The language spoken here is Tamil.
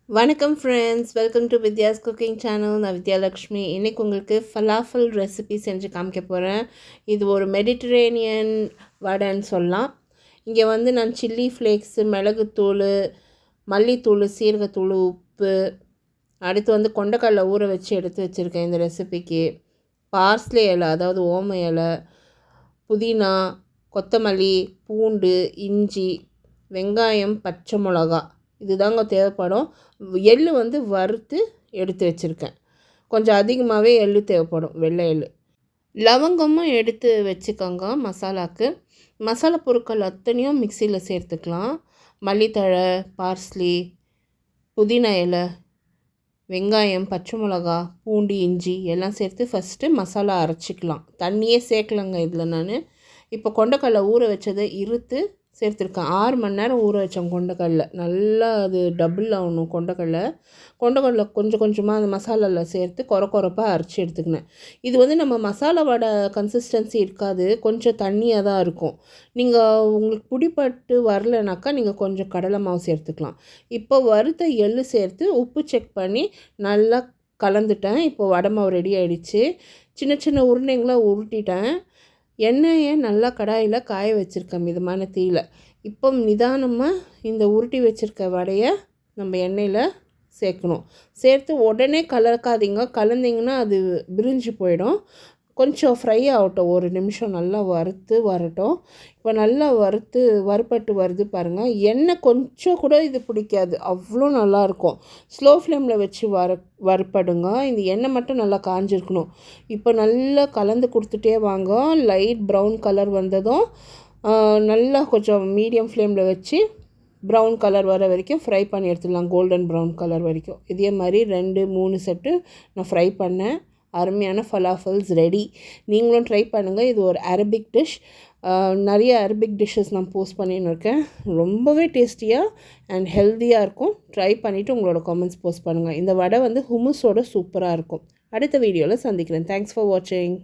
வணக்கம் friends, welcome to Vidya's cooking channel. நான் வித்யாலக்ஷ்மி. இன்றைக்கி உங்களுக்கு ஃபலாஃபல் ரெசிபி செஞ்சு காமிக்க போகிறேன். இது ஒரு மெடிட்டரேனியன் வடைன்னு சொல்லலாம். இங்கே வந்து நான் சில்லி ஃப்ளேக்ஸு, மிளகுத்தூள், மல்லித்தூள், சீரகத்தூள், உப்பு, அடுத்து வந்து கொண்டைக்கடலை ஊற வச்சு எடுத்து வச்சுருக்கேன் இந்த ரெசிபிக்கு. பார்ஸ்லே இலை, அதாவது ஓம இலை, புதினா, கொத்தமல்லி, பூண்டு, இஞ்சி, வெங்காயம், பச்சை மிளகா, இதுதாங்க தேவைப்படும். எள் வந்து வறுத்து எடுத்து வச்சுருக்கேன். கொஞ்சம் அதிகமாகவே எள் தேவைப்படும், வெள்ளை எள். லவங்கமும் எடுத்து வச்சுக்கோங்க மசாலாவுக்கு. மசாலா பொருட்கள் அத்தனையும் மிக்சியில் சேர்த்துக்கலாம். மல்லித்தழை, பார்ஸ்லி, புதினா இலை, வெங்காயம், பச்சை மிளகா, பூண்டு, இஞ்சி எல்லாம் சேர்த்து ஃபஸ்ட்டு மசாலா அரைச்சிக்கலாம். தண்ணியே சேர்க்கலங்க இதில் நான். இப்போ கொண்டைக்கடலை ஊற வச்சதை இருத்து சேர்த்துருக்கேன். 6 மணி நேரம் ஊற வச்சேன் கொண்டைக்கடலை. நல்லா அது டபுள் ஆகணும் கொண்டைக்கடலை கொஞ்சம் கொஞ்சமாக அந்த மசாலாவில் சேர்த்து கொரப்பாக அரைச்சி எடுத்துக்கினேன். இது வந்து நம்ம மசாலா வடை கன்சிஸ்டன்சி இருக்காது, கொஞ்சம் தண்ணியாக தான் இருக்கும். நீங்கள் உங்களுக்கு பிடிப்பட்டு வரலைனாக்கா நீங்கள் கொஞ்சம் கடலை மாவு சேர்த்துக்கலாம். இப்போ வறுத்த எள் சேர்த்து உப்பு செக் பண்ணி நல்லா கலந்துட்டேன். இப்போ வடை மாவு ரெடி ஆகிடுச்சு. சின்ன சின்ன உருண்டைங்களாக உருட்டிட்டேன். எண்ணெயை நல்லா கடாயில் காய வச்சுருக்கேன் மிதமான தீயில். இப்போ நிதானமாக இந்த உருட்டி வச்சுருக்க வடையை நம்ம எண்ணெயில் சேர்க்கணும். சேர்த்து உடனே கலக்காதீங்க. கலந்திங்கன்னா அது பிரிஞ்சு போயிடும். கொஞ்சம் ஃப்ரை ஆகட்டும், ஒரு நிமிஷம் நல்லா வறுத்து வரட்டும். இப்போ நல்லா வறுபட்டு வருது பாருங்கள். எண்ணெய் கொஞ்சம் கூட இது பிடிக்காது, அவ்வளோ நல்லாயிருக்கும். ஸ்லோ ஃப்ளேமில் வச்சு வறுப்படுங்க. இந்த எண்ணெய் மட்டும் நல்லா காஞ்சிருக்கணும். இப்போ நல்லா கலந்து கொடுத்துட்டே வாங்க. லைட் ப்ரௌன் கலர் வந்ததும் நல்லா கொஞ்சம் மீடியம் ஃப்ளேமில் வச்சு ப்ரௌன் கலர் வர வரைக்கும் ஃப்ரை பண்ணி எடுத்துடலாம். கோல்டன் ப்ரௌன் கலர் வரைக்கும். இதே மாதிரி 2-3 செட்டு நான் ஃப்ரை பண்ணேன். அருமையான ஃபலாஃபல்ஸ் ரெடி. நீங்களும் ட்ரை பண்ணுங்கள். இது ஒரு அரபிக் டிஷ். நிறைய அரபிக் டிஷ்ஷஸ் நான் போஸ்ட் பண்ணின்னு இருக்கேன். ரொம்பவே டேஸ்டியாக அண்ட் ஹெல்த்தியாக இருக்கும். ட்ரை பண்ணிவிட்டு உங்களோட கமெண்ட்ஸ் போஸ்ட் பண்ணுங்கள். இந்த வடை வந்து ஹுமுஸோட சூப்பராக இருக்கும். அடுத்த வீடியோவில் சந்திக்கிறேன். தேங்க்ஸ் ஃபார் வாட்சிங்.